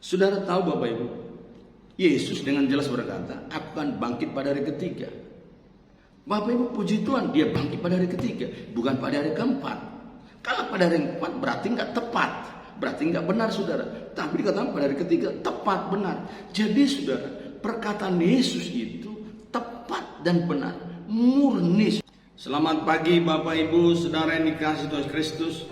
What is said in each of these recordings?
Saudara tahu Bapak Ibu, Yesus dengan jelas berkata, "Aku akan bangkit pada hari ketiga." Bapak Ibu, puji Tuhan, dia bangkit pada hari ketiga, bukan pada hari keempat. Kalau pada hari keempat berarti nggak tepat, berarti nggak benar saudara. Tapi dikatakan pada hari ketiga tepat, benar. Jadi saudara, perkataan Yesus itu tepat dan benar, murni. Selamat pagi Bapak Ibu, saudara yang dikasihi Tuhan Kristus.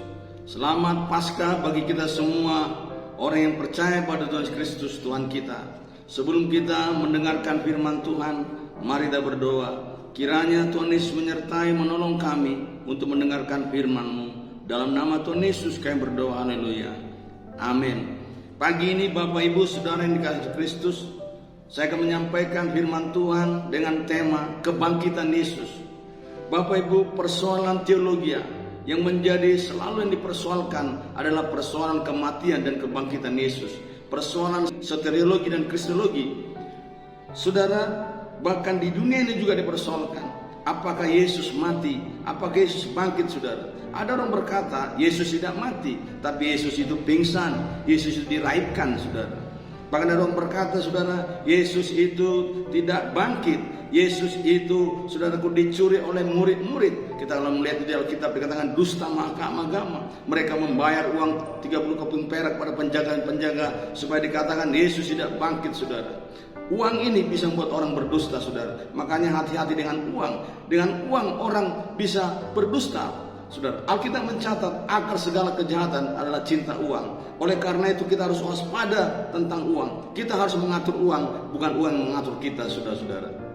Selamat Paskah bagi kita semua orang yang percaya pada Tuhan Kristus Tuhan kita. Sebelum kita mendengarkan firman Tuhan, mari kita berdoa. Kiranya Tuhan Yesus menyertai menolong kami untuk mendengarkan firman-Mu. Dalam nama Tuhan Yesus kami berdoa, haleluya. Amin. Pagi ini Bapak Ibu saudara yang dikasihi Kristus, saya akan menyampaikan firman Tuhan dengan tema kebangkitan Yesus. Bapak Ibu, persoalan teologi yang menjadi selalu yang dipersoalkan adalah persoalan kematian dan kebangkitan Yesus. Persoalan soteriologi dan kristologi. Saudara, bahkan di dunia ini juga dipersoalkan. Apakah Yesus mati? Apakah Yesus bangkit, saudara? Ada orang berkata Yesus tidak mati, tapi Yesus itu pingsan, Yesus itu diraibkan, saudara. Bahkan ada orang berkata, saudara, Yesus itu tidak bangkit, Yesus itu, saudaraku, dicuri oleh murid-murid. Kita kalau melihat di Alkitab dikatakan dusta agama. Mereka membayar uang 30 keping perak pada penjaga-penjaga supaya dikatakan Yesus tidak bangkit, saudara. Uang ini bisa membuat orang berdusta, saudara. Makanya hati-hati dengan uang. Dengan uang orang bisa berdusta, saudara. Alkitab mencatat akar segala kejahatan adalah cinta uang. Oleh karena itu kita harus waspada tentang uang. Kita harus mengatur uang, bukan uang yang mengatur kita, saudara-saudara.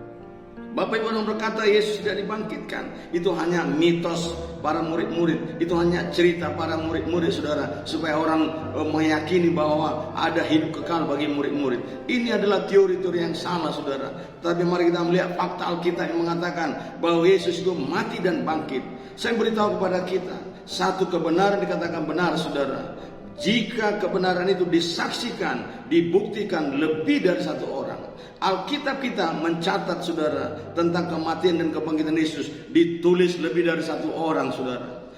Bapak Ibu, orang berkata Yesus tidak dibangkitkan, itu hanya mitos para murid-murid, itu hanya cerita para murid-murid, saudara, supaya orang meyakini bahwa ada hidup kekal bagi murid-murid. Ini adalah teori-teori yang salah, saudara. Tapi mari kita melihat fakta Alkitab yang mengatakan bahwa Yesus itu mati dan bangkit. Saya beritahu kepada kita, satu kebenaran dikatakan benar, saudara, jika kebenaran itu disaksikan, dibuktikan lebih dari satu orang. Alkitab kita mencatat, saudara, tentang kematian dan kebangkitan Yesus ditulis lebih dari satu orang, saudara.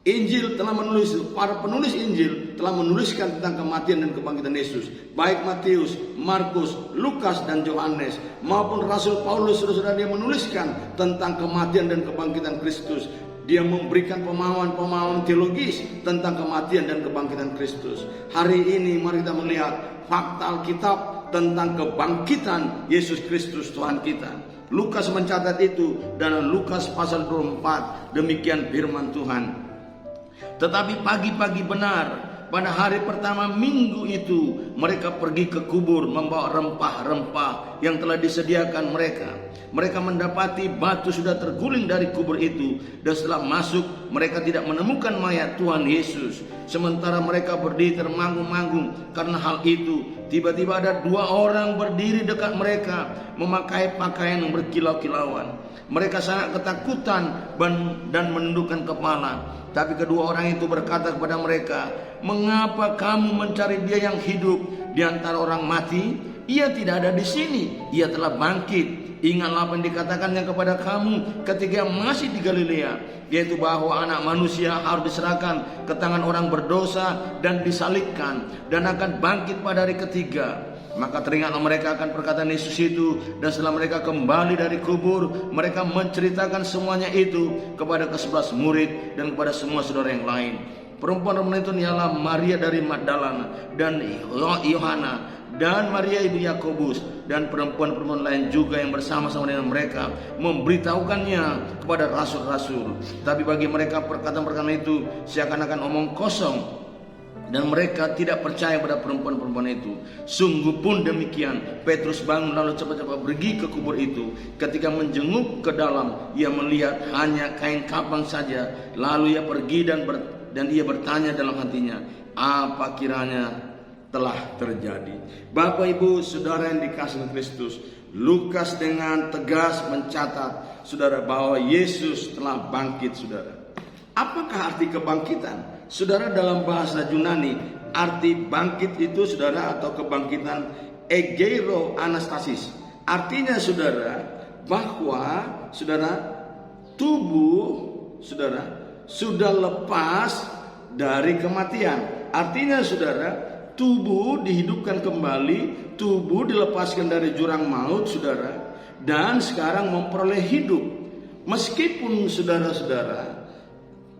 Injil telah menulis, para penulis Injil telah menuliskan tentang kematian dan kebangkitan Yesus. Baik Matius, Markus, Lukas dan Yohanes maupun Rasul Paulus, saudara, dia menuliskan tentang kematian dan kebangkitan Kristus. Dia memberikan pemahaman teologis tentang kematian dan kebangkitan Kristus. Hari ini mari kita melihat fakta Alkitab tentang kebangkitan Yesus Kristus Tuhan kita. Lukas mencatat itu dalam Lukas pasal 24. Demikian firman Tuhan. Tetapi pagi-pagi benar, pada hari pertama minggu itu mereka pergi ke kubur membawa rempah-rempah yang telah disediakan mereka. Mereka mendapati batu sudah terguling dari kubur itu, dan setelah masuk mereka tidak menemukan mayat Tuhan Yesus. Sementara mereka berdiri termangu-mangu karena hal itu, tiba-tiba ada dua orang berdiri dekat mereka memakai pakaian yang berkilau-kilauan. Mereka sangat ketakutan dan menundukkan kepala. Tapi kedua orang itu berkata kepada mereka, "Mengapa kamu mencari dia yang hidup di antara orang mati? Ia tidak ada di sini, ia telah bangkit. Ingatlah apa yang dikatakannya kepada kamu ketika masih di Galilea, yaitu bahwa anak manusia harus diserahkan ke tangan orang berdosa dan disalibkan, dan akan bangkit pada hari ketiga." Maka teringatlah mereka akan perkataan Yesus itu, dan setelah mereka kembali dari kubur, mereka menceritakan semuanya itu kepada ke-11 murid dan kepada semua saudara yang lain. Perempuan-perempuan itu ialah Maria dari Magdalena dan Yohana dan Maria ibu Yakobus dan perempuan-perempuan lain juga yang bersama-sama dengan mereka memberitahukannya kepada rasul-rasul. Tapi bagi mereka perkataan-perkataan itu seakan-akan omong kosong, dan mereka tidak percaya pada perempuan-perempuan itu. Sungguh pun demikian, Petrus bangun lalu cepat-cepat pergi ke kubur itu. Ketika menjenguk ke dalam, ia melihat hanya kain kapang saja. Lalu ia pergi dan ia bertanya dalam hatinya, apa kiranya telah terjadi. Bapak Ibu saudara yang dikasihi Kristus, Lukas dengan tegas mencatat, saudara, bahwa Yesus telah bangkit, saudara. Apakah arti kebangkitan? Saudara, dalam bahasa Yunani, arti bangkit itu, saudara, atau kebangkitan egeiro anastasis. Artinya, saudara, bahwa saudara, tubuh saudara sudah lepas dari kematian. Artinya, saudara, tubuh dihidupkan kembali, tubuh dilepaskan dari jurang maut, saudara, dan sekarang memperoleh hidup. Meskipun saudara-saudara,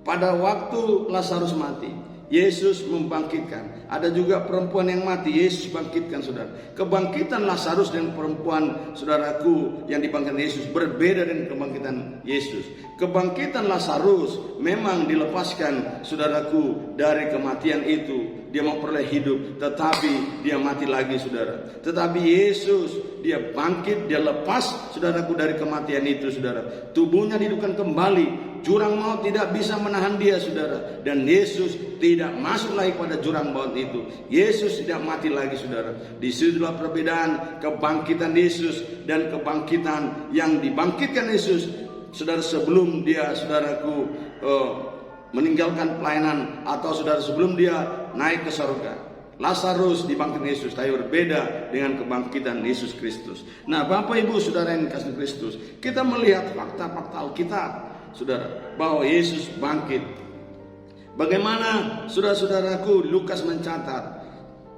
pada waktu Lazarus mati, Yesus membangkitkan. Ada juga perempuan yang mati, Yesus bangkitkan, saudara. Kebangkitan Lazarus dan perempuan, saudaraku, yang dibangkitkan Yesus berbeda dengan kebangkitan Yesus. Kebangkitan Lazarus memang dilepaskan, saudaraku, dari kematian itu. Dia memperoleh hidup, tetapi dia mati lagi, saudara. Tetapi Yesus, dia bangkit, dia lepas, saudaraku, dari kematian itu, saudara. Tubuhnya dihidupkan kembali. Jurang maut tidak bisa menahan dia, saudara. Dan Yesus tidak masuk lagi pada jurang maut itu. Yesus tidak mati lagi, saudara. Disitulah perbedaan kebangkitan Yesus dan kebangkitan yang dibangkitkan Yesus, saudara, sebelum dia, saudaraku, meninggalkan pelayanan, atau saudara sebelum dia naik ke surga. Lazarus dibangkitkan Yesus, tapi berbeda dengan kebangkitan Yesus Kristus. Nah, Bapak Ibu saudara yang dikasihi Kristus, kita melihat fakta-fakta Alkitab, saudara, bahwa Yesus bangkit. Bagaimana, saudara-saudaraku, Lukas mencatat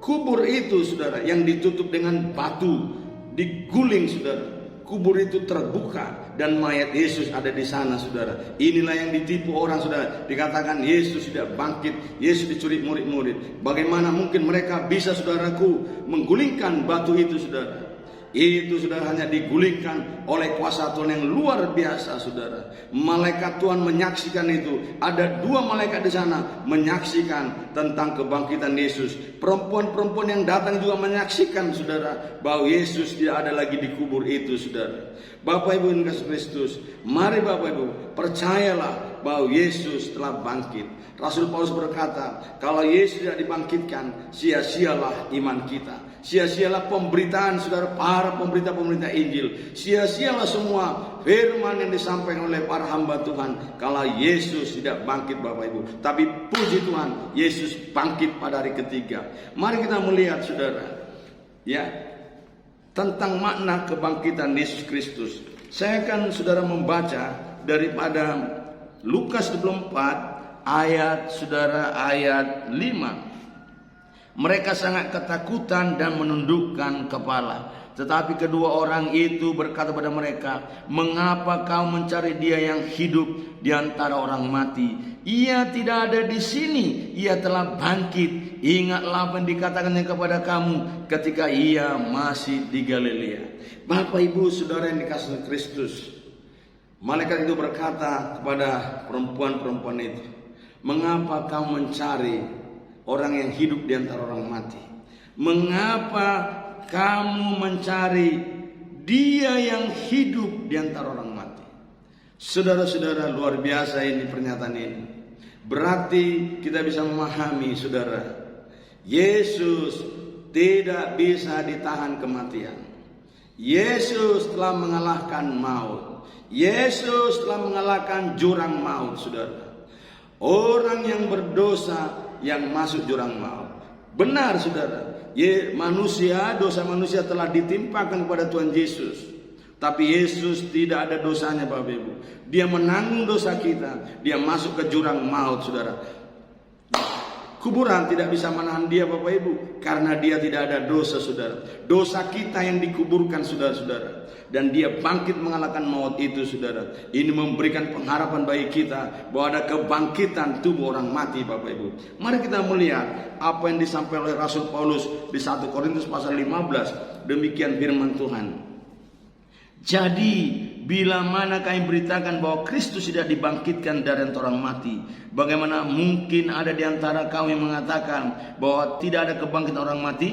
kubur itu, saudara, yang ditutup dengan batu, diguling, saudara. Kubur itu terbuka dan mayat Yesus ada di sana, saudara. Inilah yang ditipu orang, saudara. Dikatakan Yesus tidak bangkit, Yesus dicuri murid-murid. Bagaimana mungkin mereka bisa, saudaraku, menggulingkan batu itu, saudara? Itu sudah hanya digulingkan oleh kuasa Tuhan yang luar biasa, saudara. Malaikat Tuhan menyaksikan itu. Ada 2 malaikat di sana menyaksikan tentang kebangkitan Yesus. Perempuan-perempuan yang datang juga menyaksikan, saudara, bahwa Yesus tidak ada lagi di kubur itu, saudara. Bapak Ibu yang dikasihi Kristus, mari Bapak Ibu percayalah bahwa Yesus telah bangkit. Rasul Paulus berkata, kalau Yesus tidak dibangkitkan, sia-sialah iman kita. Sia-sialah pemberitaan, saudara, para pemberita-pemberita Injil. Sia-sialah semua firman yang disampaikan oleh para hamba Tuhan kalau Yesus tidak bangkit, Bapak Ibu. Tapi puji Tuhan, Yesus bangkit pada hari ketiga. Mari kita melihat, saudara, ya, tentang makna kebangkitan Yesus Kristus. Saya akan, saudara, membaca daripada Lukas 24 ayat, saudara, ayat 5. Mereka sangat ketakutan dan menundukkan kepala. Tetapi kedua orang itu berkata pada mereka, mengapa kau mencari dia yang hidup di antara orang mati? Ia tidak ada di sini, ia telah bangkit. Ingatlah apa yang dikatakannya kepada kamu ketika ia masih di Galilea. Bapak Ibu saudara yang dikasihi Kristus, malaikat itu berkata kepada perempuan-perempuan itu, mengapa kau mencari orang yang hidup di antara orang mati? Mengapa kamu mencari dia yang hidup di antara orang mati? Saudara-saudara, luar biasa ini pernyataan ini. Berarti kita bisa memahami, saudara, Yesus tidak bisa ditahan kematian. Yesus telah mengalahkan maut. Yesus telah mengalahkan jurang maut, saudara. Orang yang berdosa yang masuk jurang maut. Benar, saudara, dosa manusia telah ditimpakan kepada Tuhan Yesus. Tapi Yesus tidak ada dosanya, Bapak Ibu. Dia menanggung dosa kita. Dia masuk ke jurang maut, saudara. Kuburan tidak bisa menahan dia, Bapak Ibu, karena dia tidak ada dosa, saudara. Dosa kita yang dikuburkan, saudara-saudara. Dan dia bangkit mengalahkan maut itu, saudara. Ini memberikan pengharapan bagi kita bahwa ada kebangkitan tubuh orang mati, Bapak Ibu. Mari kita melihat apa yang disampaikan oleh Rasul Paulus di 1 Korintus pasal 15. Demikian firman Tuhan. Jadi bila mana kami beritakan bahwa Kristus tidak dibangkitkan dari antara orang mati, bagaimana mungkin ada di antara kamu yang mengatakan bahwa tidak ada kebangkitan orang mati?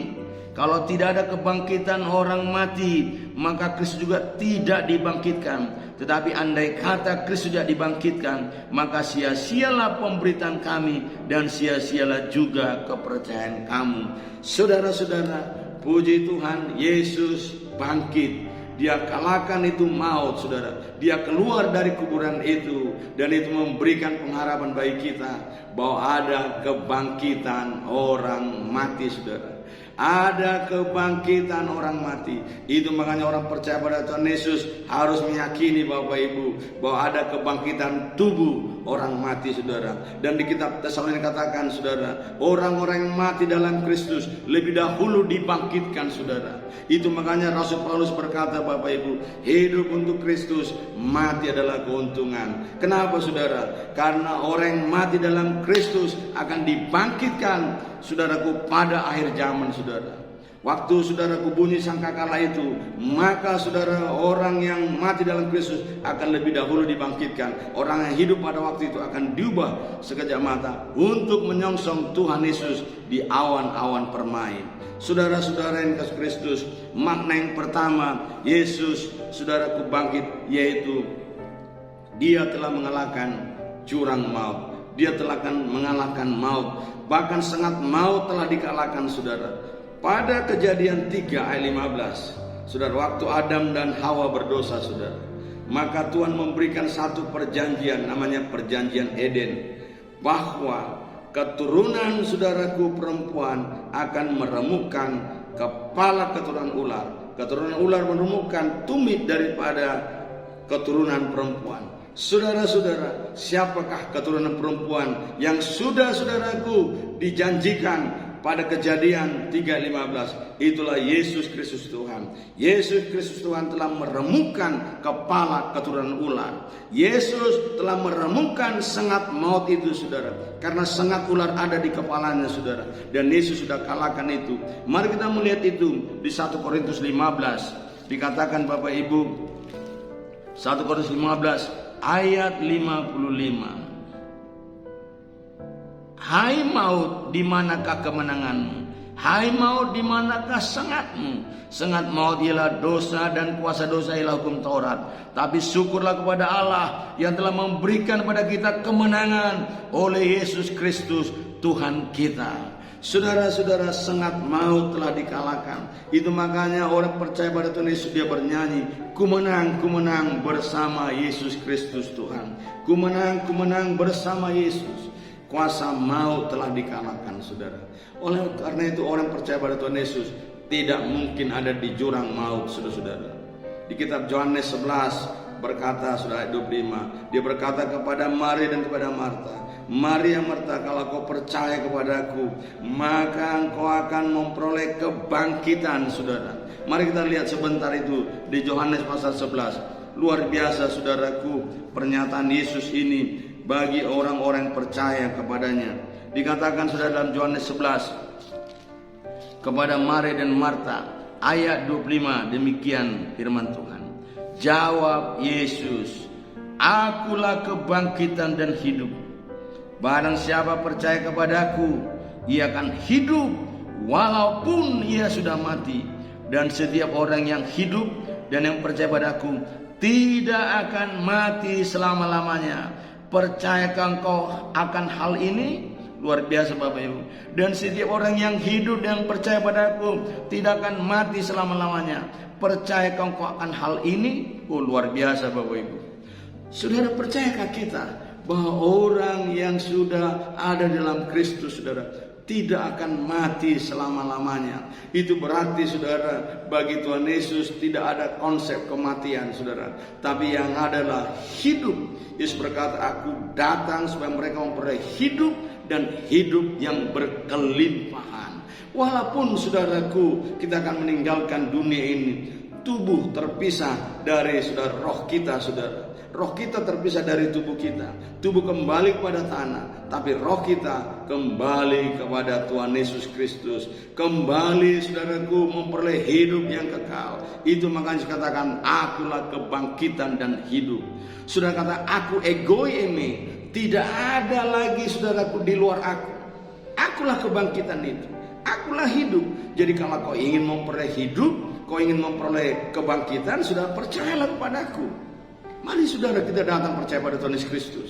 Kalau tidak ada kebangkitan orang mati, maka Kristus juga tidak dibangkitkan. Tetapi andai kata Kristus tidak dibangkitkan, maka sia-sialah pemberitaan kami dan sia-sialah juga kepercayaan kamu. Saudara-saudara, puji Tuhan, Yesus bangkit. Dia kalahkan itu maut, saudara. Dia keluar dari kuburan itu. Dan itu memberikan pengharapan bagi kita bahwa ada kebangkitan orang mati, saudara. Ada kebangkitan orang mati. Itu makanya orang percaya pada Tuhan Yesus harus meyakini, Bapak Ibu, bahwa ada kebangkitan tubuh orang mati, saudara. Dan di kitab Tesalonika katakan, saudara, orang-orang yang mati dalam Kristus lebih dahulu dibangkitkan, saudara. Itu makanya Rasul Paulus berkata, Bapak Ibu, hidup untuk Kristus, mati adalah keuntungan. Kenapa, saudara? Karena orang yang mati dalam Kristus akan dibangkitkan, saudaraku, pada akhir zaman, saudara. Waktu saudaraku bunyi sangkakala itu, maka saudara, orang yang mati dalam Kristus akan lebih dahulu dibangkitkan. Orang yang hidup pada waktu itu akan diubah sekejap mata untuk menyongsong Tuhan Yesus di awan-awan permai. Saudara-saudara yang kasih Kristus, makna yang pertama, Yesus, saudaraku, bangkit, yaitu Dia telah mengalahkan jurang maut. Dia telah mengalahkan maut. Bahkan sengat maut telah dikalahkan, saudara. Pada Kejadian 3 ayat 15, saudara, waktu Adam dan Hawa berdosa, saudara, maka Tuhan memberikan satu perjanjian, namanya perjanjian Eden, bahwa keturunan saudaraku perempuan akan meremukkan kepala keturunan ular. Keturunan ular meremukkan tumit daripada keturunan perempuan. Saudara-saudara, siapakah keturunan perempuan yang sudah, saudaraku, dijanjikan pada Kejadian 3:15? Itulah Yesus Kristus Tuhan. Yesus Kristus Tuhan telah meremukkan kepala keturunan ular. Yesus telah meremukkan sengat maut itu, saudara. Karena sengat ular ada di kepalanya, saudara. Dan Yesus sudah kalahkan itu. Mari kita melihat itu di 1 Korintus 15. Dikatakan, Bapak Ibu, 1 Korintus 15 ayat 55. Hai maut, di manakah kemenanganmu? Hai maut, di manakah sengatmu? Sengat maut ialah dosa, dan kuasa dosa ialah hukum Taurat. Tapi syukurlah kepada Allah yang telah memberikan kepada kita kemenangan oleh Yesus Kristus Tuhan kita. Saudara-saudara, sengat maut telah dikalahkan. Itu makanya orang percaya pada Tuhan Yesus, dia bernyanyi, ku menang bersama Yesus Kristus Tuhan. Ku menang bersama Yesus. Kuasa maut telah dikalahkan, saudara. Oleh karena itu, orang percaya pada Tuhan Yesus tidak mungkin ada di jurang maut, saudara-saudara. Di kitab Yohanes 11 berkata, saudara, 25, dia berkata kepada Maria dan kepada Marta, Maria, Marta, kalau kau percaya kepadaku, maka engkau akan memperoleh kebangkitan, saudara. Mari kita lihat sebentar itu di Yohanes pasal 11. Luar biasa, saudaraku, pernyataan Yesus ini bagi orang-orang percaya kepadanya. Dikatakan, saudara, dalam Yohanes 11 kepada Maria dan Marta ayat 25, demikian firman Tuhan. Jawab Yesus, akulah kebangkitan dan hidup. Barang siapa percaya kepadaku, ia akan hidup walaupun ia sudah mati. Dan setiap orang yang hidup dan yang percaya padaku tidak akan mati selama-lamanya. Percayakah engkau akan hal ini? Luar biasa, Bapak Ibu. Dan setiap orang yang hidup dan percaya padaku tidak akan mati selama-lamanya. Percayakah engkau akan hal ini? Oh, luar biasa, Bapak Ibu. Saudara, percayakah kita bahwa orang yang sudah ada dalam Kristus, saudara, tidak akan mati selama-lamanya? Itu berarti, saudara, bagi Tuhan Yesus tidak ada konsep kematian, saudara, tapi yang adalah hidup. Yesus berkata, aku datang supaya mereka memperoleh hidup dan hidup yang berkelimpahan. Walaupun, saudaraku, kita akan meninggalkan dunia ini, tubuh terpisah dari, saudara, roh kita, saudara. Roh kita terpisah dari tubuh kita. Tubuh kembali kepada tanah, tapi roh kita kembali kepada Tuhan Yesus Kristus. Kembali, saudaraku, memperoleh hidup yang kekal. Itu makanya dikatakan, akulah kebangkitan dan hidup. Saudara, kata aku ego ini, tidak ada lagi, saudaraku, di luar aku. Akulah kebangkitan itu. Akulah hidup. Jadi kalau kau ingin memperoleh hidup, kau ingin memperoleh kebangkitan, sudah percayalah kepadaku. Mari, saudara, kita datang percaya pada Tuhan Yesus Kristus.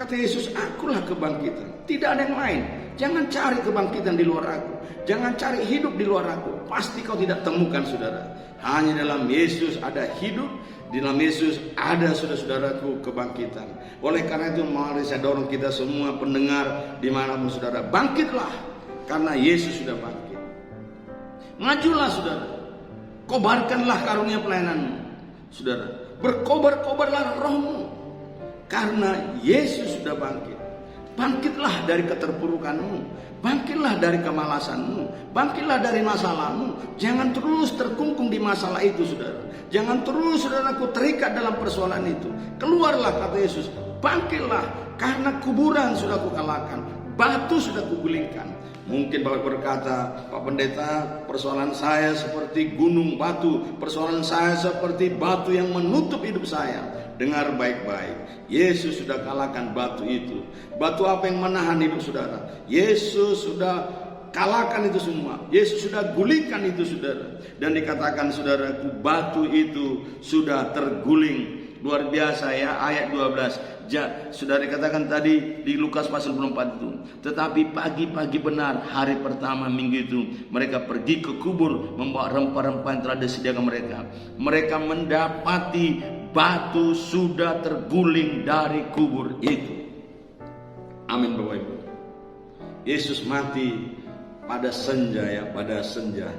Kata Yesus, akulah kebangkitan, tidak ada yang lain. Jangan cari kebangkitan di luar aku. Jangan cari hidup di luar aku. Pasti kau tidak temukan, saudara. Hanya dalam Yesus ada hidup. Di dalam Yesus ada, saudara-saudaraku, kebangkitan. Oleh karena itu, mari saya dorong kita semua pendengar dimanapun, saudara, bangkitlah. Karena Yesus sudah bangkit. Majulah, saudara. Kobarkanlah karunia pelayananmu, saudara. Berkobar-kobarlah rohmu. Karena Yesus sudah bangkit. Bangkitlah dari keterpurukanmu, bangkitlah dari kemalasanmu, bangkitlah dari masalahmu. Jangan terus terkungkung di masalah itu, saudara. Jangan terus, saudaraku, terikat dalam persoalan itu. Keluarlah, kata Yesus, bangkitlah, karena kuburan sudah kukalahkan, batu sudah kugulingkan. Mungkin Bapak berkata, Pak Pendeta, persoalan saya seperti gunung batu, persoalan saya seperti batu yang menutup hidup saya. Dengar baik-baik, Yesus sudah kalahkan batu itu. Batu apa yang menahan hidup saudara? Yesus sudah kalahkan itu semua. Yesus sudah gulingkan itu, saudara. Dan dikatakan, saudaraku, batu itu sudah terguling. Luar biasa ya, ayat 12. Sudah dikatakan tadi di Lukas pasal 24 itu. Tetapi pagi-pagi benar hari pertama minggu itu, mereka pergi ke kubur membawa rempah-rempah yang telah disediakan mereka. Mereka mendapati batu sudah terguling dari kubur itu. Amin, Bapak Ibu. Yesus mati pada senja ya, pada senja.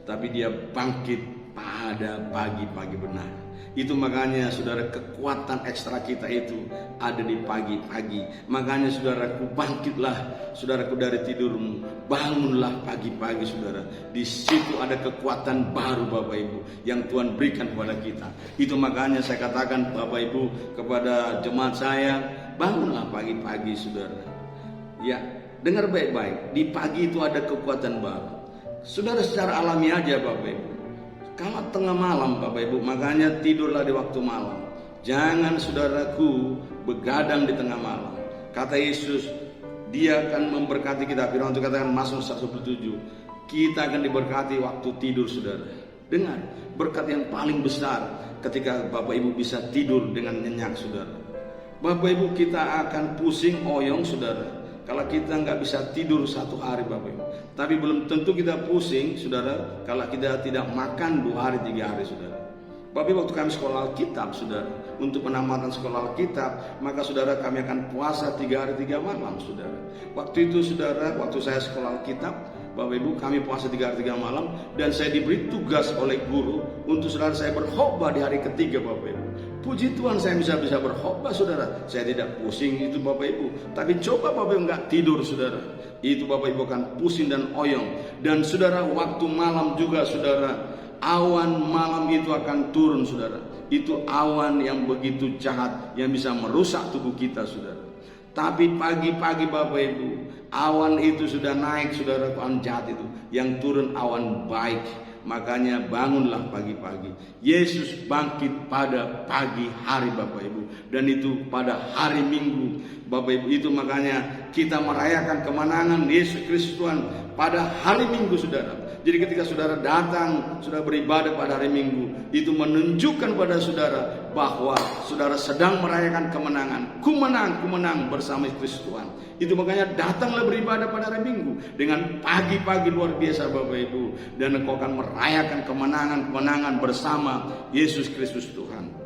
Tapi dia bangkit pada pagi-pagi benar. Itu makanya, saudara, kekuatan ekstra kita itu ada di pagi-pagi. Makanya, saudaraku, bangkitlah, saudaraku, dari tidurmu. Bangunlah pagi-pagi, saudara. Di situ ada kekuatan baru, Bapak Ibu, yang Tuhan berikan kepada kita. Itu makanya saya katakan, Bapak Ibu, kepada jemaat saya, bangunlah pagi-pagi, saudara. Ya, dengar baik-baik. Di pagi itu ada kekuatan baru. Saudara, secara alami aja, Bapak Ibu. Kalau tengah malam, Bapak Ibu, makanya tidurlah di waktu malam. Jangan, saudaraku, begadang di tengah malam. Kata Yesus, Dia akan memberkati kita. Firman itu katakan Mazmur 107, kita akan diberkati waktu tidur, saudara. Dengar, berkat yang paling besar ketika Bapak Ibu bisa tidur dengan nyenyak, saudara. Bapak Ibu, kita akan pusing oyong, saudara, kalau kita nggak bisa tidur satu hari, Bapak Ibu. Tapi belum tentu kita pusing, saudara, kalau kita tidak makan 2 hari 3 hari, saudara. Bapak Ibu, waktu kami sekolah Alkitab, saudara, untuk penamatan sekolah Alkitab, maka saudara kami akan puasa 3 hari 3 malam, saudara. Waktu itu, saudara, waktu saya sekolah Alkitab, Bapak Ibu, kami puasa 3 hari 3 malam, dan saya diberi tugas oleh guru untuk, saudara, saya berkhotbah di hari ketiga, Bapak Ibu. Puji Tuhan, saya bisa berkhotbah, saudara. Saya tidak pusing itu, Bapak Ibu. Tapi coba Bapak Ibu nggak tidur, saudara, itu Bapak Ibu akan pusing dan oyong. Dan saudara, waktu malam juga, saudara, awan malam itu akan turun, saudara. Itu awan yang begitu jahat, yang bisa merusak tubuh kita, saudara. Tapi pagi-pagi, Bapak Ibu, awan itu sudah naik, saudara, awan jahat itu. Yang turun awan baik. Makanya bangunlah pagi-pagi. Yesus bangkit pada pagi hari, Bapak Ibu. Dan itu pada hari Minggu, Bapak Ibu. Itu makanya kita merayakan kemenangan Yesus Kristus Tuhan pada hari Minggu, saudara. Jadi ketika saudara datang, saudara beribadah pada hari Minggu, itu menunjukkan pada saudara bahwa saudara sedang merayakan kemenangan. Ku menang bersama Kristus Tuhan. Itu makanya datanglah beribadah pada hari Minggu dengan pagi-pagi luar biasa, Bapak Ibu. Dan engkau akan merayakan kemenangan bersama Yesus Kristus Tuhan.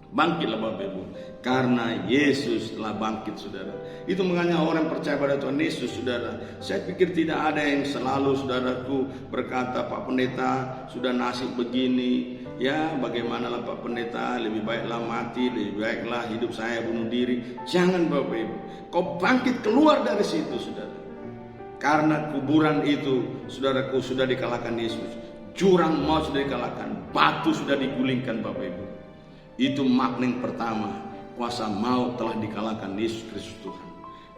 Bangkitlah, Bapak Ibu, karena Yesus telah bangkit, saudara. Itu makanya orang percaya pada Tuhan Yesus, saudara. Saya pikir tidak ada yang selalu, saudaraku, berkata, Pak Pendeta, sudah nasib begini, ya bagaimanalah Pak Pendeta, lebih baiklah mati, lebih baiklah hidup saya bunuh diri. Jangan, Bapak Ibu, kau bangkit keluar dari situ, saudara. Karena kuburan itu, saudaraku, sudah dikalahkan Yesus. Jurang maut sudah dikalahkan, batu sudah digulingkan, Bapak Ibu. Itu makna yang pertama, kuasa maut telah dikalahkan Yesus Kristus Tuhan.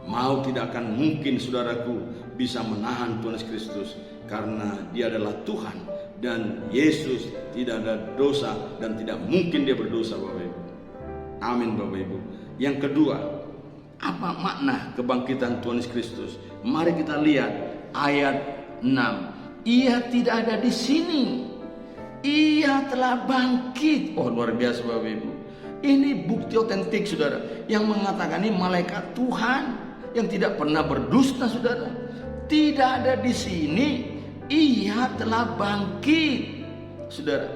Maut tidak akan mungkin, saudaraku, bisa menahan Tuhan Yesus Kristus, karena Dia adalah Tuhan dan Yesus tidak ada dosa dan tidak mungkin Dia berdosa, Bapak Ibu. Amin, Bapak Ibu. Yang kedua, apa makna kebangkitan Tuhan Yesus Kristus? Mari kita lihat ayat 6. Ia tidak ada di sini. Ia telah bangkit. Oh, luar biasa, Bapak Ibu. Ini bukti otentik, saudara, yang mengatakan ini malaikat Tuhan yang tidak pernah berdusta, saudara. Tidak ada di sini. Ia telah bangkit, saudara.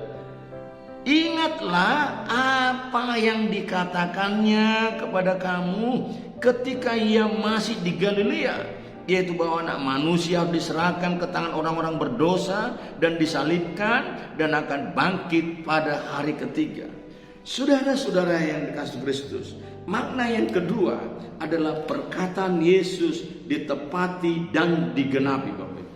Ingatlah apa yang dikatakannya kepada kamu ketika ia masih di Galilea, yaitu bahwa anak manusia harus diserahkan ke tangan orang-orang berdosa dan disalibkan dan akan bangkit pada hari ketiga. Saudara-saudara yang dikasihi Kristus, Makna yang kedua adalah perkataan Yesus ditepati dan digenapi, Bapak Ibu.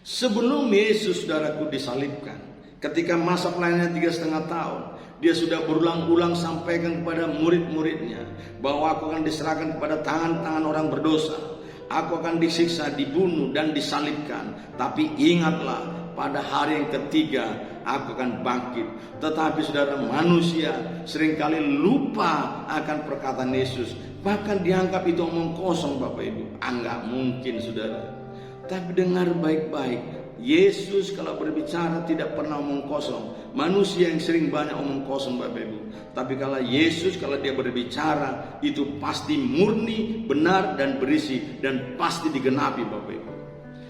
Sebelum Yesus, saudaraku, disalibkan, ketika masa pelayanannya 3,5 tahun, dia sudah berulang-ulang sampaikan kepada murid-muridnya bahwa aku akan diserahkan kepada tangan-tangan orang berdosa, aku akan disiksa, dibunuh, dan disalibkan. Tapi ingatlah, pada hari yang ketiga aku akan bangkit. Tetapi saudara, manusia seringkali lupa akan perkataan Yesus. Bahkan dianggap itu omong kosong, Bapak Ibu. Enggak mungkin, saudara. Tapi dengar baik-baik, Yesus kalau berbicara tidak pernah omong kosong. Manusia yang sering banyak omong kosong, Bapak Ibu. Tapi kalau Yesus, kalau dia berbicara, itu pasti murni, benar, dan berisi, dan pasti digenapi, Bapak Ibu.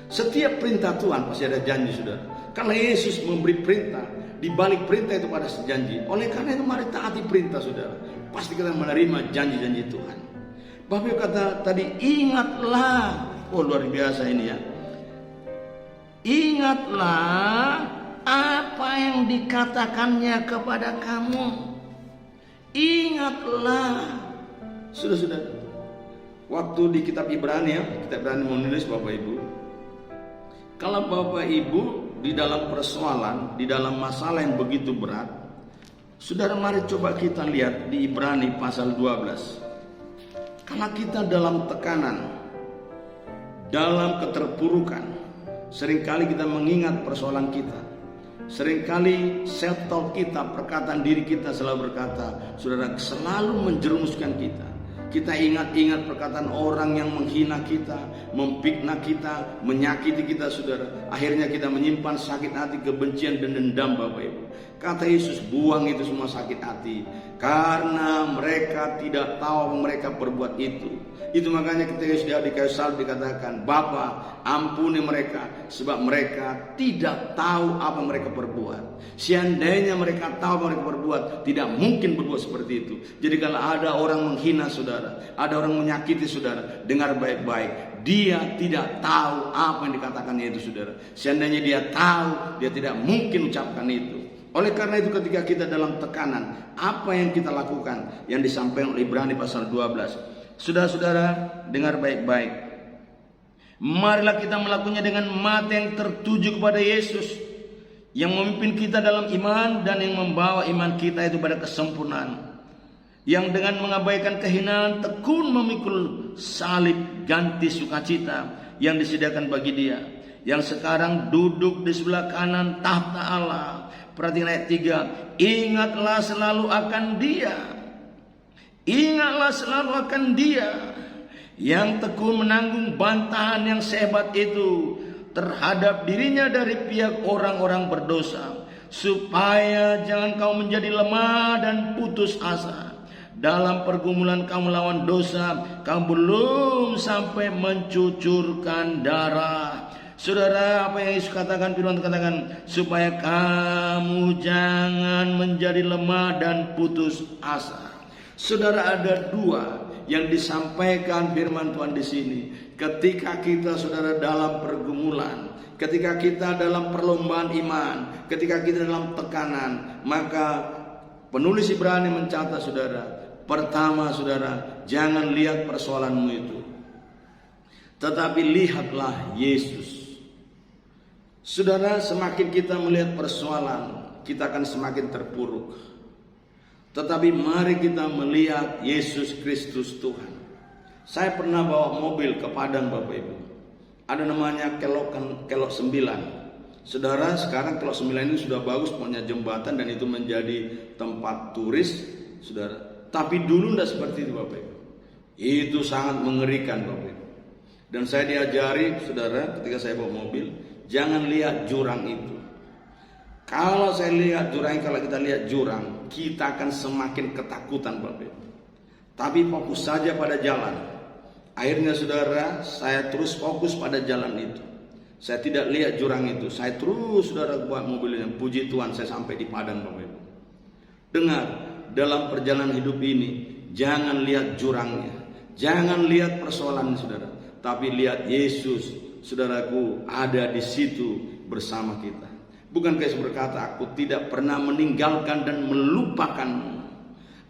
Setiap perintah Tuhan pasti ada janji, saudara. Karena Yesus memberi perintah, di balik perintah itu pada janji. Oleh karena itu mari taati perintah, saudara. Pasti kita menerima janji-janji Tuhan. Bapak Ibu kata tadi, ingatlah. Oh, luar biasa ini ya. Ingatlah apa yang dikatakannya kepada kamu. Ingatlah. Sudah. Waktu di kitab Ibrani ya, kitab Ibrani menulis, Bapak Ibu, kalau Bapak Ibu di dalam persoalan, di dalam masalah yang begitu berat, saudara, mari coba kita lihat di Ibrani pasal 12. Kalau kita dalam tekanan, dalam keterpurukan, seringkali kita mengingat persoalan kita. Seringkali self-talk kita, perkataan diri kita selalu berkata, saudara, selalu menjerumuskan kita. Kita ingat-ingat perkataan orang yang menghina kita, memfitnah kita, menyakiti kita, saudara. Akhirnya kita menyimpan sakit hati, kebencian, dan dendam, Bapak Ibu. Kata Yesus, buang itu semua sakit hati, karena mereka tidak tahu apa mereka perbuat itu. Itu makanya ketika Yesus di kayu salib dikatakan, Bapa, ampuni mereka, sebab mereka tidak tahu apa mereka perbuat. Seandainya mereka tahu apa mereka perbuat, tidak mungkin berbuat seperti itu. Jadi kalau ada orang menghina saudara, ada orang menyakiti saudara, dengar baik-baik, dia tidak tahu apa yang dikatakannya itu, saudara. Seandainya dia tahu, dia tidak mungkin ucapkan itu. Oleh karena itu ketika kita dalam tekanan, apa yang kita lakukan? Yang disampaikan oleh Ibrani pasal 12. Saudara-saudara, dengar baik-baik. Marilah kita melakukannya dengan mata yang tertuju kepada Yesus, yang memimpin kita dalam iman dan yang membawa iman kita itu pada kesempurnaan. Yang dengan mengabaikan kehinaan tekun memikul salib ganti sukacita yang disediakan bagi dia, yang sekarang duduk di sebelah kanan tahta Allah. Perhatikan ayat 3. Ingatlah selalu akan dia. Ingatlah selalu akan dia yang tekun menanggung bantahan yang sehebat itu terhadap dirinya dari pihak orang-orang berdosa, supaya jangan kau menjadi lemah dan putus asa. Dalam pergumulan kamu melawan dosa, kamu belum sampai mencucurkan darah. Saudara, apa yang Yesus katakan, firman katakan, supaya kamu jangan menjadi lemah dan putus asa. Saudara, ada dua yang disampaikan firman Tuhan di sini. Ketika kita, saudara, dalam pergumulan, ketika kita dalam perlombaan iman, ketika kita dalam tekanan, maka penulis Ibrani mencatat, saudara, pertama, saudara, jangan lihat persoalanmu itu, tetapi lihatlah Yesus. Saudara, semakin kita melihat persoalan, kita akan semakin terpuruk. Tetapi mari kita melihat Yesus Kristus Tuhan. Saya pernah bawa mobil ke Padang, Bapak Ibu. Ada namanya Kelok 9. Saudara, sekarang Kelok 9 ini sudah bagus, punya jembatan dan itu menjadi tempat turis, saudara. Tapi dulu tidak seperti itu, Bapak Ibu. Itu sangat mengerikan, Bapak Ibu. Dan saya diajari, saudara, ketika saya bawa mobil, jangan lihat jurang itu. Kalau saya lihat jurang, kalau kita lihat jurang, kita akan semakin ketakutan, Bapak Ibu. Tapi fokus saja pada jalan. Akhirnya, saudara, saya terus fokus pada jalan itu. Saya tidak lihat jurang itu. Saya terus, saudara, buat mobilnya. Puji Tuhan, saya sampai di Padang, Bapak Ibu. Dengar, dalam perjalanan hidup ini, jangan lihat jurangnya, jangan lihat persoalan, saudara, tapi lihat Yesus, saudaraku, ada di situ bersama kita. Bukankah Yesus berkata, aku tidak pernah meninggalkan dan melupakanmu.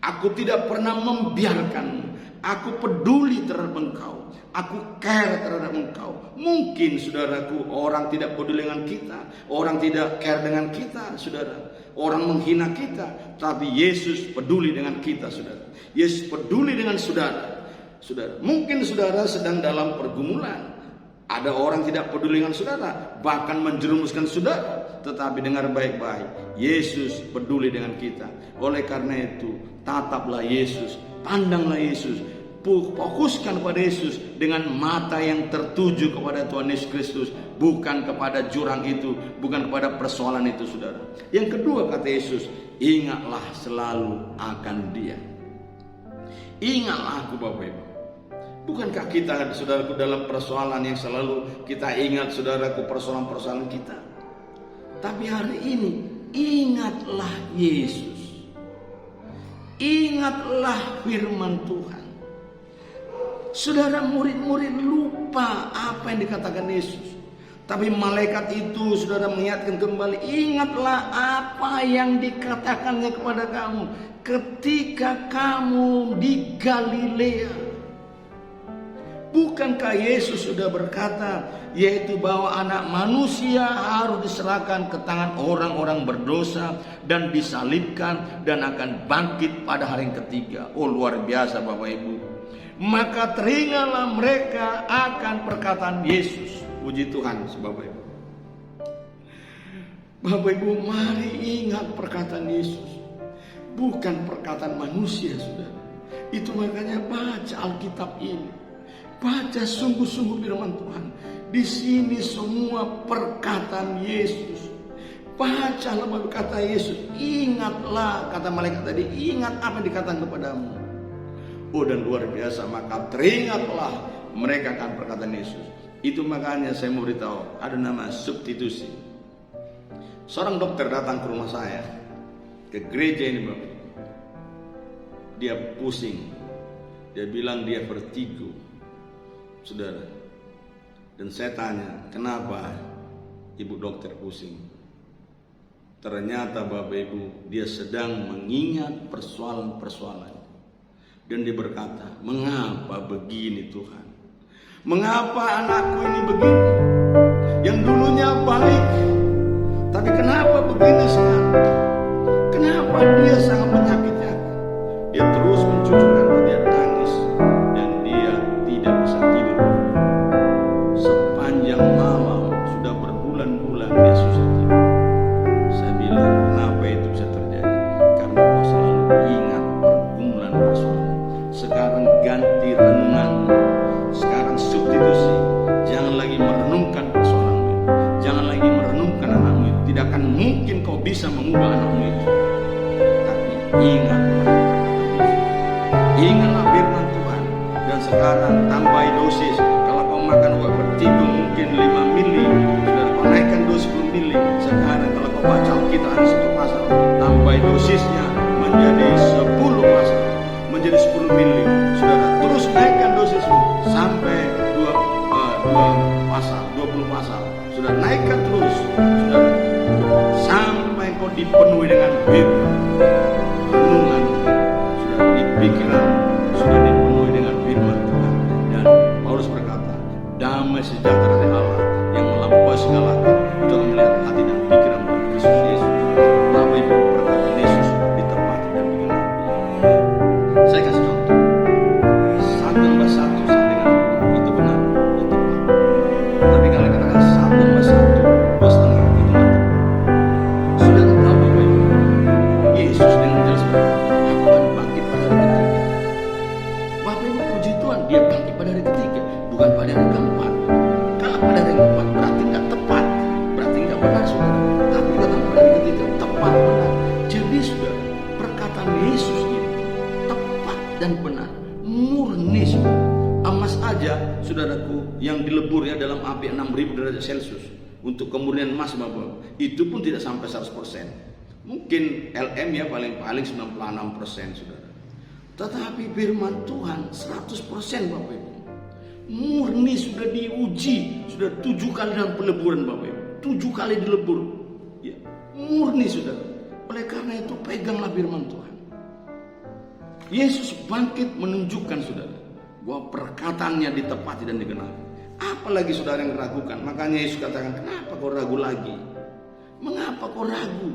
Aku tidak pernah membiarkanmu. Aku peduli terhadap engkau. Aku care terhadap engkau. Mungkin saudaraku, orang tidak peduli dengan kita, orang tidak care dengan kita, saudara. Orang menghina kita, tapi Yesus peduli dengan kita, saudara. Yesus peduli dengan saudara. Saudara, mungkin saudara sedang dalam pergumulan. Ada orang tidak peduli dengan saudara, bahkan menjerumuskan saudara. Tetapi dengar baik-baik, Yesus peduli dengan kita. Oleh karena itu, tataplah Yesus, pandanglah Yesus, fokuskan pada Yesus dengan mata yang tertuju kepada Tuhan Yesus Kristus, bukan kepada jurang itu, bukan kepada persoalan itu, saudara. Yang kedua kata Yesus, ingatlah selalu akan Dia. Ingatlah aku, Bapak Ibu. Bukankah kita, saudaraku, dalam persoalan yang selalu kita ingat, saudaraku, persoalan-persoalan kita. Tapi hari ini, ingatlah Yesus. Ingatlah firman Tuhan. Saudara, murid-murid lupa apa yang dikatakan Yesus. Tapi malaikat itu, saudara, mengingatkan kembali, ingatlah apa yang dikatakannya kepada kamu ketika kamu di Galilea. Bukankah Yesus sudah berkata, yaitu bahwa anak manusia harus diserahkan ke tangan orang-orang berdosa dan disalibkan dan akan bangkit pada hari yang ketiga. Oh, luar biasa Bapak Ibu. Maka teringatlah mereka akan perkataan Yesus. Puji Tuhan, Bapak Ibu. Bapak Ibu, mari ingat perkataan Yesus. Bukan perkataan manusia, saudara. Itu makanya baca Alkitab ini. Baca sungguh-sungguh firman Tuhan. Di sini semua perkataan Yesus. Bacalah kata Yesus. Ingatlah, kata malaikat tadi, ingat apa yang dikatakan kepadamu. Oh, dan luar biasa, maka teringatlah mereka akan perkataan Yesus. Itu makanya saya mau beritahu, ada nama substitusi. Seorang dokter datang ke rumah saya, ke gereja ini, Bapak. Dia pusing. Dia bilang dia vertigo, saudara. Dan saya tanya, kenapa ibu dokter pusing? Ternyata Bapak Ibu, dia sedang mengingat persoalan-persoalan. Dan dia berkata, mengapa begini Tuhan? Mengapa anakku ini begini? Yang dulunya baik, tapi kenapa begini sekarang? Kenapa dia sangat menyakiti aku? Dia terus mencucukkan, dia nangis, dan dia tidak bisa tidur. Sepanjang malam, sudah berbulan-bulan dia susah tidur. Saya bilang, kenapa itu bisa terjadi? Karena kau selalu ingat pergumulan persoalan. Sekarang ganti renungan. Sekarang substitusi. Jangan lagi merenungkan persoalanmu itu. Jangan lagi merenungkan anakmu itu. Tidak akan mungkin kau bisa mengubah anakmu itu. Tapi ingatlah. Ingatlah firman Tuhan. Dan sekarang tambah dosis. Kalau kau makan obat vertigo mungkin 5 mili, sudah kau naikkan dosis 10 mili. Sekarang kalau kau baca Alkitab ada 1 pasal, tambah dosisnya menjadi 10 pasal, menjadi 10 mili. Saudara, terus naikkan dosismu sampai 2 pasal, 20 pasal. Sudah naikkan terus, saudara, sampai kau dipenuhi dengan firman. Renungan sudah di pikiran, sudah dipenuhi dengan firman Tuhan. Dan Paulus berkata, damai sejahtera dari Allah yang melampaui segala akal itu akan melihat hati dan pikiran Kristus Yesus. Bapak Ibu, perkataan Yesus ditepati dan digenapi. Saya kasih contoh. 1 tambah 1 sama dengan 2 itu benar, itu tepat. Tapi kalau katakan 1 tambah 1 2 setengah itu nggak tepat. Sudah tahu Bapak Ibu, Yesus dengan jelas berkata, aku akan bangkit pada hari ketiga. Bapak Ibu, puji Tuhan, dia bangkit pada hari ketiga, bukan pada hari keempat. Kalau pada hari keempat berarti nggak tepat, berarti nggak benar, saudara. Tapi kata pada hari ketiga tepat, benar. Jadi saudara, perkataan Yesus itu tepat dan benar, murni, saudara. Emas aja, saudaraku, yang dilebur ya dalam api 6.000 derajat Celcius untuk kemurnian emas, Bapak, itu pun tidak sampai 100%. Mungkin LM ya paling 96%, saudara. Tetapi firman Tuhan 100%, Bapak Ibu. Murni, sudah diuji, sudah 7 kali dalam peleburan, Bapak Ibu. 7 kali dilebur. Ya, murni, saudara. Oleh karena itu peganglah firman Tuhan. Yesus bangkit menunjukkan saudara bahwa perkataannya ditepati dan digenapi. Apalagi saudara yang ragukan. Makanya Yesus katakan, kenapa kau ragu lagi? Mengapa kau ragu?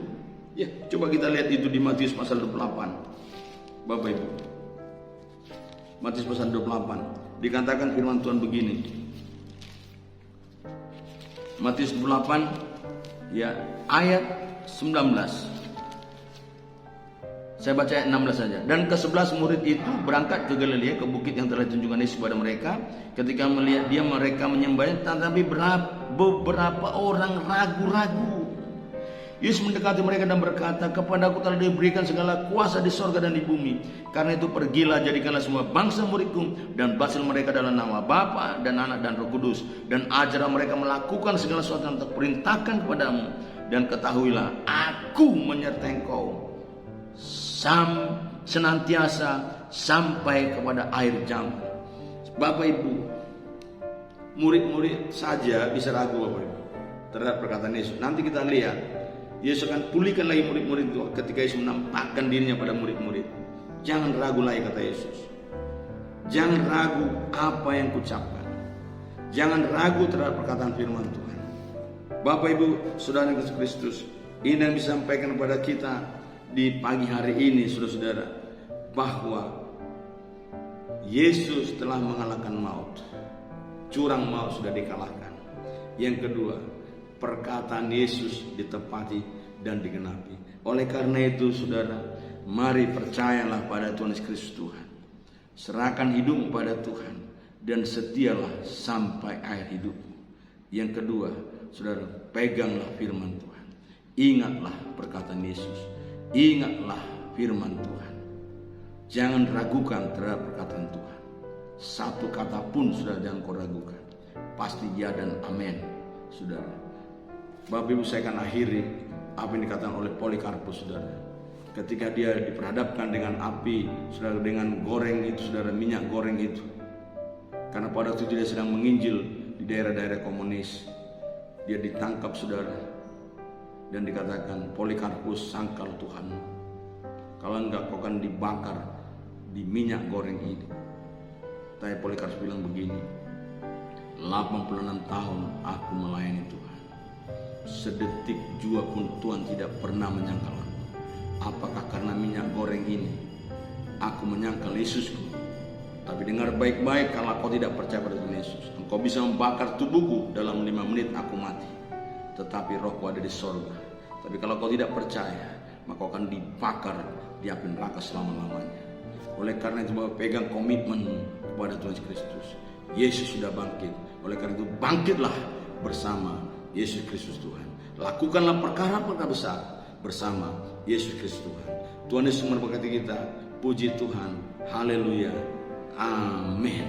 Ya, coba kita lihat itu di Matius pasal 28. Bapak Ibu, Matius pasal 28 dikatakan firman Tuhan begini. Matius 28 ya ayat 19. Saya baca ayat 16 saja. Dan ke-11 murid itu berangkat ke Galilea, ke bukit yang telah ditunjukkan Yesus kepada mereka. Ketika melihat dia, mereka menyembahnya, tetapi beberapa orang ragu-ragu. Yesus mendekati mereka dan berkata, kepadaku telah diberikan segala kuasa di sorga dan di bumi. Karena itu pergilah, jadikanlah semua bangsa muridku, dan baptislah mereka dalam nama Bapa dan Anak dan Roh Kudus, dan ajarlah mereka melakukan segala sesuatu yang terperintahkan kepadamu. Dan ketahuilah, aku menyertai engkau senantiasa sampai kepada akhir zaman. Bapak Ibu, murid-murid saja bisa ragu Bapak Ibu terhadap perkataan Yesus. Nanti kita lihat Yesus akan pulihkan lagi murid-murid itu ketika Yesus menampakkan dirinya pada murid-murid. Jangan ragu lagi, kata Yesus. Jangan ragu apa yang kuucapkan. Jangan ragu terhadap perkataan firman Tuhan. Bapak Ibu, saudara Yesus Kristus, ini yang disampaikan kepada kita di pagi hari ini, saudara-saudara, bahwa Yesus telah mengalahkan maut. Curang maut sudah dikalahkan. Yang kedua, perkataan Yesus ditepati dan digenapi. Oleh karena itu, saudara, mari percayalah pada Tuhan Yesus Kristus Tuhan. Serahkan hidup pada Tuhan dan setialah sampai akhir hidupmu. Yang kedua, saudara, peganglah firman Tuhan. Ingatlah perkataan Yesus. Ingatlah firman Tuhan. Jangan ragukan terhadap perkataan Tuhan. Satu kata pun sudah jangan kau ragukan. Pasti ya dan amin, saudara. Bapak Ibu, saya akan akhiri apa yang dikatakan oleh Polikarpus, saudara. Ketika dia diperhadapkan dengan api, saudara, dengan goreng itu, saudara, minyak goreng itu. Karena pada waktu itu dia sedang menginjil di daerah-daerah komunis. Dia ditangkap, saudara. Dan dikatakan, Polikarpus, sangkal Tuhan, kalau enggak kau akan dibakar di minyak goreng ini. Tapi Polikarpus bilang begini, 86 tahun aku melayani Tuhan, sedetik jua pun Tuhan tidak pernah menyangkal aku. Apakah karena minyak goreng ini aku menyangkal Yesusku? Tapi dengar baik-baik, kalau kau tidak percaya pada Tuhan Yesus, engkau bisa membakar tubuhku, dalam 5 menit aku mati, tetapi rohku ada di sorga. Tapi kalau kau tidak percaya, maka kau akan dibakar di api neraka selama-lamanya. Oleh karena itu, pegang komitmen kepada Tuhan Kristus. Yesus sudah bangkit. Oleh karena itu, bangkitlah bersama Yesus Kristus Tuhan. Lakukanlah perkara-perkara besar bersama Yesus Kristus Tuhan. Tuhan Yesus memberkati kita. Puji Tuhan. Haleluya. Amin.